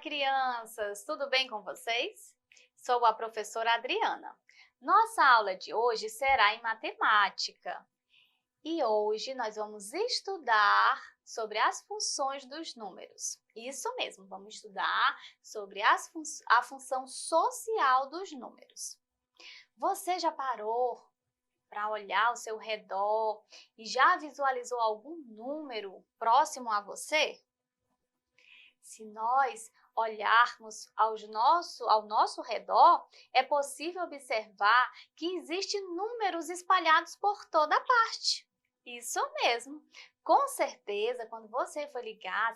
crianças! Tudo bem com vocês? Sou a professora Adriana. Nossa aula de hoje será em matemática e hoje nós vamos estudar sobre as funções dos números. Isso mesmo, vamos estudar sobre a função social dos números. Você já parou para olhar ao seu redor e já visualizou algum número próximo a você? Se nós olharmos ao nosso redor, é possível observar que existem números espalhados por toda parte. Isso mesmo. Com certeza, quando você for ligar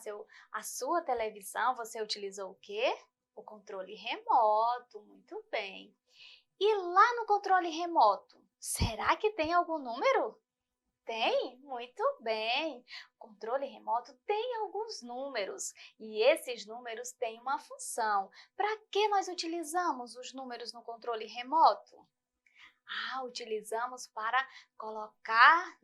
a sua televisão, você utilizou o quê? O controle remoto, muito bem. E lá no controle remoto, será que tem algum número? Tem? Muito bem. O controle remoto tem alguns números e esses números têm uma função. Para que nós utilizamos os números no controle remoto? Utilizamos para colocar,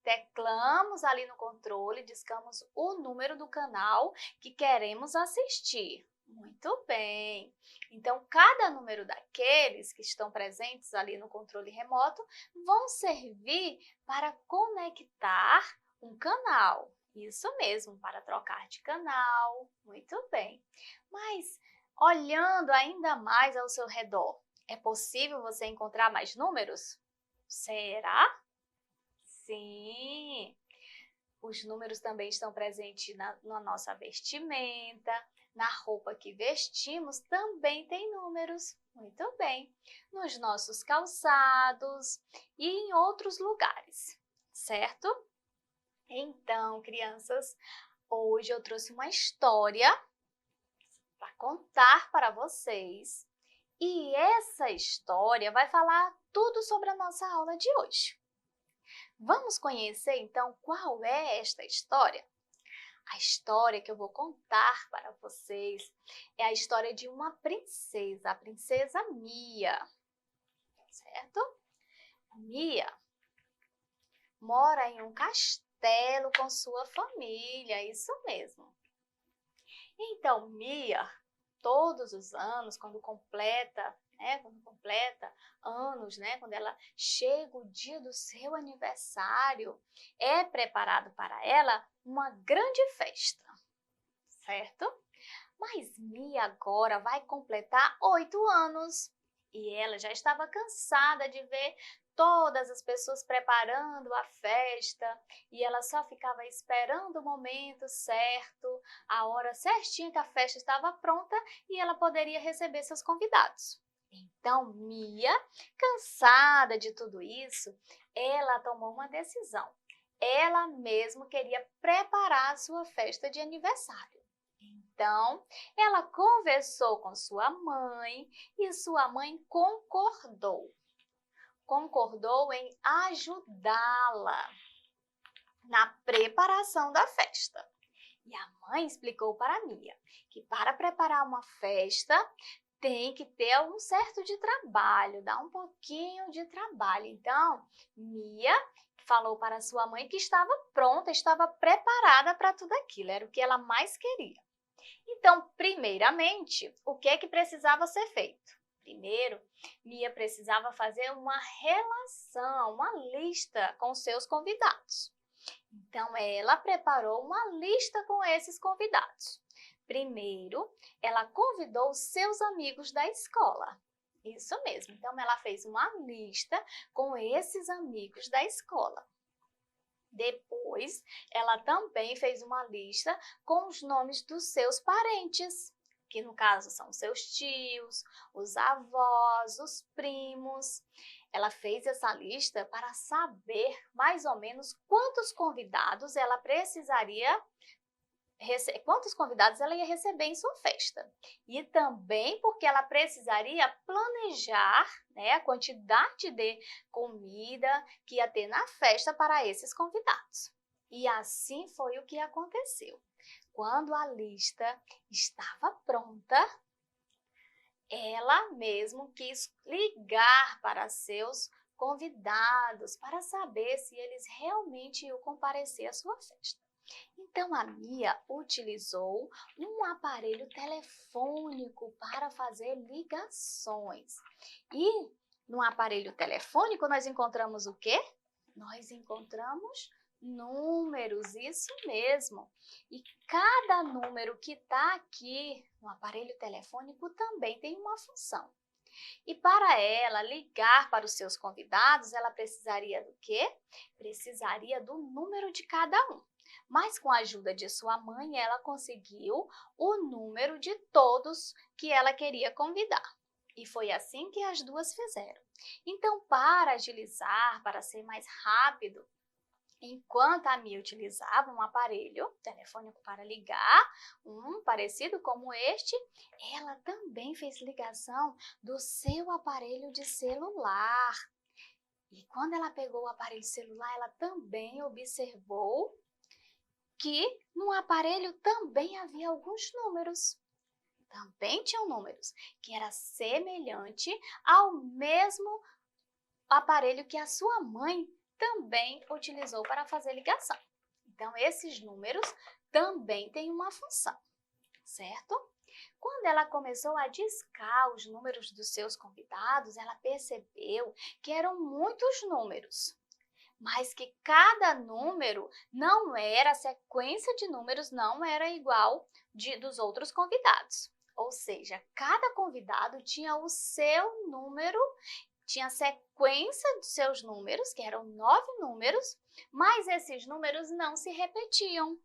Teclamos ali no controle, discamos o número do canal que queremos assistir. Muito bem. Então, cada número daqueles que estão presentes ali no controle remoto vão servir para conectar um canal. Isso mesmo, para trocar de canal. Muito bem. Mas, olhando ainda mais ao seu redor, é possível você encontrar mais números? Será? Sim! Os números também estão presentes na nossa vestimenta, na roupa que vestimos também tem números. Muito bem! Nos nossos calçados e em outros lugares, certo? Então, crianças, hoje eu trouxe uma história para contar para vocês. E essa história vai falar tudo sobre a nossa aula de hoje. Vamos conhecer então qual é esta história? A história que eu vou contar para vocês é a história de uma princesa, a princesa Mia, certo? Mia mora em um castelo com sua família, isso mesmo. Então, Mia, todos os anos, quando completa anos, quando ela chega o dia do seu aniversário, é preparado para ela uma grande festa, certo? Mas Mia agora vai completar 8 anos e ela já estava cansada de ver todas as pessoas preparando a festa e ela só ficava esperando o momento certo, a hora certinha que a festa estava pronta e ela poderia receber seus convidados. Então, Mia, cansada de tudo isso, ela tomou uma decisão. Ela mesma queria preparar a sua festa de aniversário. Então, ela conversou com sua mãe e sua mãe concordou. Concordou em ajudá-la na preparação da festa. E a mãe explicou para Mia que para preparar uma festa tem que ter um certo de trabalho, dá um pouquinho de trabalho. Então, Mia falou para sua mãe que estava pronta, estava preparada para tudo aquilo, era o que ela mais queria. Então, primeiramente, o que é que precisava ser feito? Primeiro, Mia precisava fazer uma relação, uma lista com seus convidados. Então, ela preparou uma lista com esses convidados. Primeiro, ela convidou seus amigos da escola. Isso mesmo. Então, ela fez uma lista com esses amigos da escola. Depois, ela também fez uma lista com os nomes dos seus parentes, que no caso são seus tios, os avós, os primos. Ela fez essa lista para saber mais ou menos quantos convidados ela ia receber em sua festa. E também porque ela precisaria planejar, a quantidade de comida que ia ter na festa para esses convidados. E assim foi o que aconteceu. Quando a lista estava pronta, ela mesmo quis ligar para seus convidados para saber se eles realmente iam comparecer à sua festa. Então a Mia utilizou um aparelho telefônico para fazer ligações. E no aparelho telefônico nós encontramos o quê? Nós encontramos números, isso mesmo. E cada número que está aqui no aparelho telefônico também tem uma função. E para ela ligar para os seus convidados, ela precisaria do quê? Precisaria do número de cada um. Mas com a ajuda de sua mãe, ela conseguiu o número de todos que ela queria convidar. E foi assim que as duas fizeram. Então, para agilizar, para ser mais rápido, enquanto a Mia utilizava um aparelho telefônico para ligar, um parecido como este, ela também fez ligação do seu aparelho de celular. E quando ela pegou o aparelho celular, ela também observou que no aparelho também havia alguns números. Também tinham números, que era semelhante ao mesmo aparelho que a sua mãe também utilizou para fazer ligação. Então, esses números também têm uma função, certo? Quando ela começou a discar os números dos seus convidados, ela percebeu que eram muitos números, mas que cada número não era, a sequência de números não era igual dos outros convidados. Ou seja, cada convidado tinha o seu número, tinha a sequência de seus números, que eram 9 números, mas esses números não se repetiam.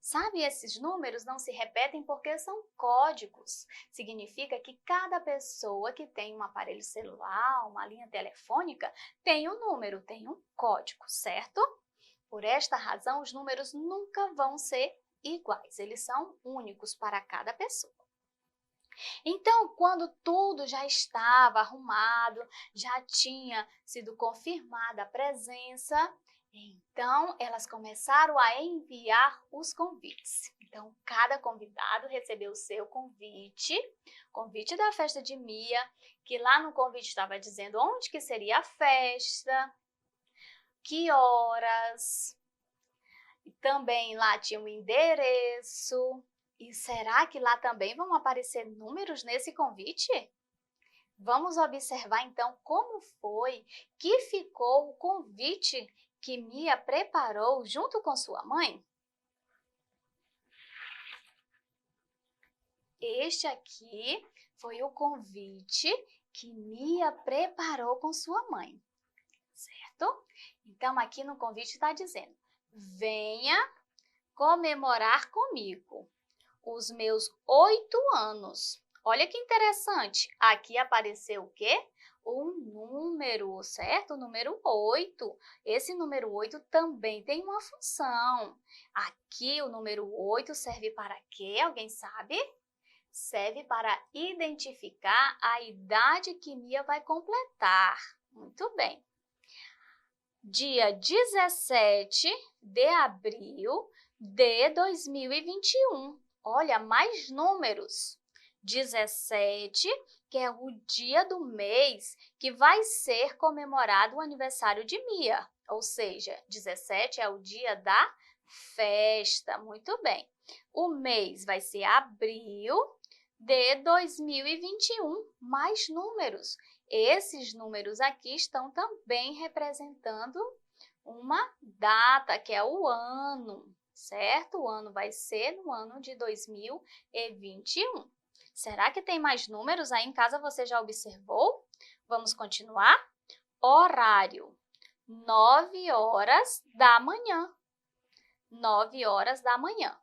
Sabe, esses números não se repetem porque são códigos. Significa que cada pessoa que tem um aparelho celular, uma linha telefônica, tem um número, tem um código, certo? Por esta razão, os números nunca vão ser iguais, eles são únicos para cada pessoa. Então, quando tudo já estava arrumado, já tinha sido confirmada a presença, então elas começaram a enviar os convites. Então, cada convidado recebeu o seu convite da festa de Mia, que lá no convite estava dizendo onde que seria a festa, que horas, e também lá tinha o endereço. E será que lá também vão aparecer números nesse convite? Vamos observar então como foi que ficou o convite que Mia preparou junto com sua mãe? Este aqui foi o convite que Mia preparou com sua mãe, certo? Então aqui no convite está dizendo: venha comemorar comigo os meus 8 anos. Olha que interessante, aqui apareceu o quê? Um número, certo? O número 8. Esse número 8 também tem uma função. Aqui o número 8 serve para quê? Alguém sabe? Serve para identificar a idade que Mia vai completar. Muito bem. Dia 17 de abril de 2021. Olha, mais números. 17, que é o dia do mês que vai ser comemorado o aniversário de Mia. Ou seja, 17 é o dia da festa. Muito bem. O mês vai ser abril de 2021. Mais números. Esses números aqui estão também representando uma data, que é o ano, certo? O ano vai ser no ano de 2021. Será que tem mais números aí em casa? Você já observou? Vamos continuar? Horário, 9 horas da manhã. 9 horas da manhã.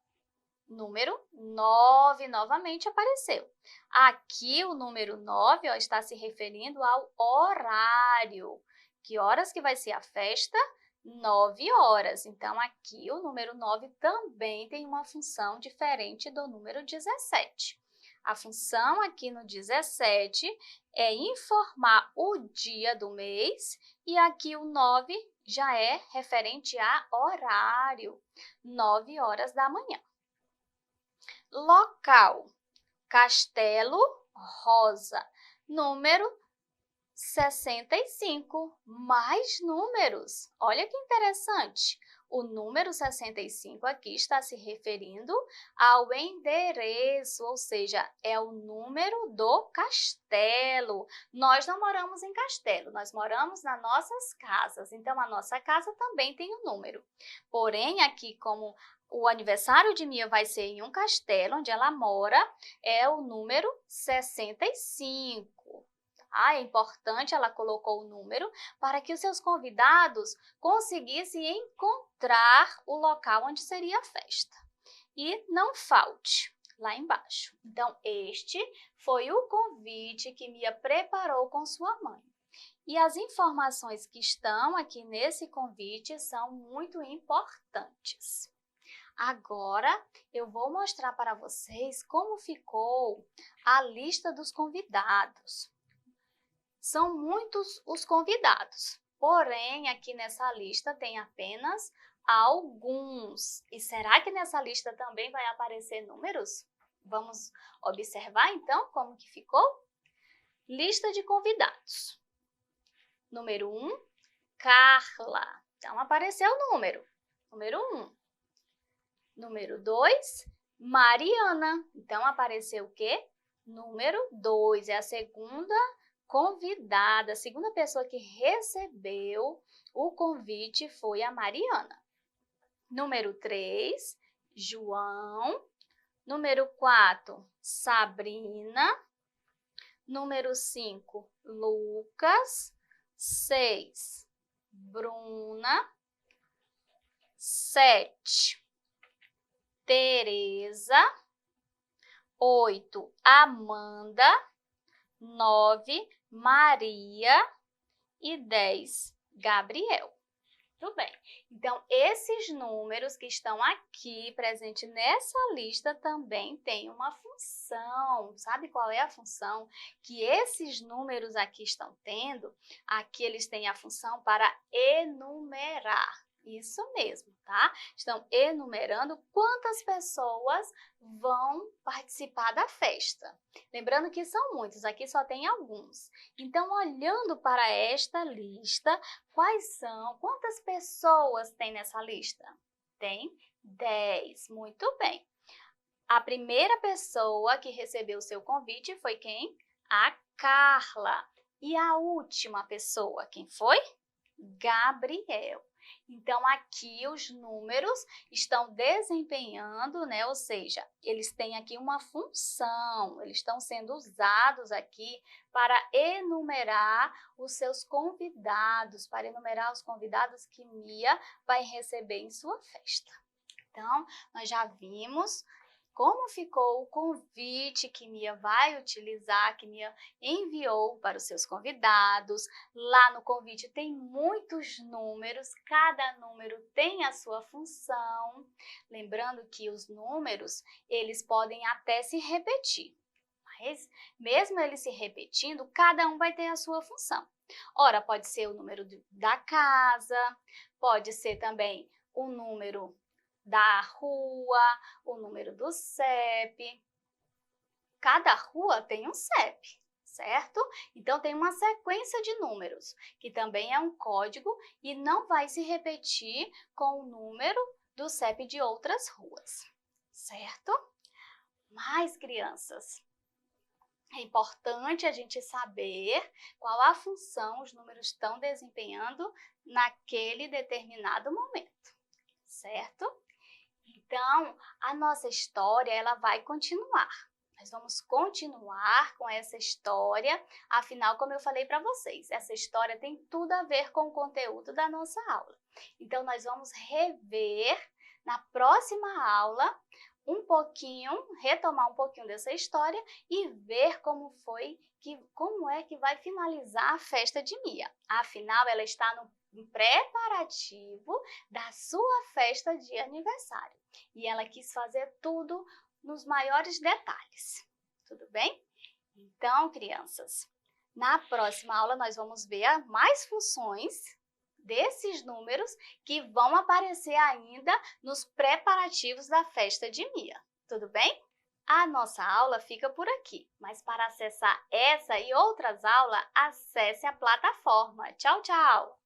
Número 9 novamente apareceu. Aqui o número 9 está se referindo ao horário. Que horas que vai ser a festa? 9 horas. Então, aqui o número 9 também tem uma função diferente do número 17. A função aqui no 17 é informar o dia do mês e aqui o 9 já é referente a horário, 9 horas da manhã. Local, Castelo Rosa, número 65, mais números. Olha que interessante. O número 65 aqui está se referindo ao endereço, ou seja, é o número do castelo. Nós não moramos em castelo, nós moramos nas nossas casas, então a nossa casa também tem um número. Porém, aqui como o aniversário de Mia vai ser em um castelo onde ela mora, é o número 65. É importante, ela colocou o número para que os seus convidados conseguissem encontrar o local onde seria a festa. E não falte lá embaixo. Então, este foi o convite que Mia preparou com sua mãe. E as informações que estão aqui nesse convite são muito importantes. Agora, eu vou mostrar para vocês como ficou a lista dos convidados. São muitos os convidados, porém, aqui nessa lista tem apenas alguns. E será que nessa lista também vai aparecer números? Vamos observar, então, como que ficou? Lista de convidados. Número 1, Carla. Então, apareceu o número. Número 1. Número 2, Mariana. Então, apareceu o quê? Número 2. É a segunda convidada. A segunda pessoa que recebeu o convite foi a Mariana. Número 3, João. Número 4, Sabrina. Número 5, Lucas. 6, Bruna. 7, Tereza. 8, Amanda. 9, Maria. E 10, Gabriel. Tudo bem. Então, esses números que estão aqui presentes nessa lista também têm uma função. Sabe qual é a função que esses números aqui estão tendo? Aqui eles têm a função para enumerar. Isso mesmo, tá? Estão enumerando quantas pessoas vão participar da festa. Lembrando que são muitos, aqui só tem alguns. Então, olhando para esta lista, quantas pessoas tem nessa lista? Tem 10, muito bem. A primeira pessoa que recebeu o seu convite foi quem? A Carla. E a última pessoa, quem foi? Gabriel. Então, aqui os números estão desempenhando, né? Ou seja, eles têm aqui uma função, eles estão sendo usados aqui para enumerar os seus convidados, para enumerar os convidados que Mia vai receber em sua festa. Então, nós já vimos como ficou o convite que Mia vai utilizar, que Mia enviou para os seus convidados. Lá no convite tem muitos números, cada número tem a sua função. Lembrando que os números, eles podem até se repetir, mas mesmo eles se repetindo, cada um vai ter a sua função. Ora, pode ser o número da casa, pode ser também o número da rua, o número do CEP. Cada rua tem um CEP, certo? Então, tem uma sequência de números, que também é um código e não vai se repetir com o número do CEP de outras ruas, certo? Mas, crianças, é importante a gente saber qual a função os números estão desempenhando naquele determinado momento, certo? Então, a nossa história, ela vai continuar. Nós vamos continuar com essa história, afinal, como eu falei para vocês, essa história tem tudo a ver com o conteúdo da nossa aula. Então, nós vamos rever na próxima aula retomar um pouquinho dessa história e ver como é que vai finalizar a festa de Mia. Afinal, ela está no preparativo da sua festa de aniversário. E ela quis fazer tudo nos maiores detalhes. Tudo bem? Então, crianças, na próxima aula nós vamos ver mais funções desses números que vão aparecer ainda nos preparativos da festa de Mia. Tudo bem? A nossa aula fica por aqui, mas para acessar essa e outras aulas, acesse a plataforma. Tchau, tchau!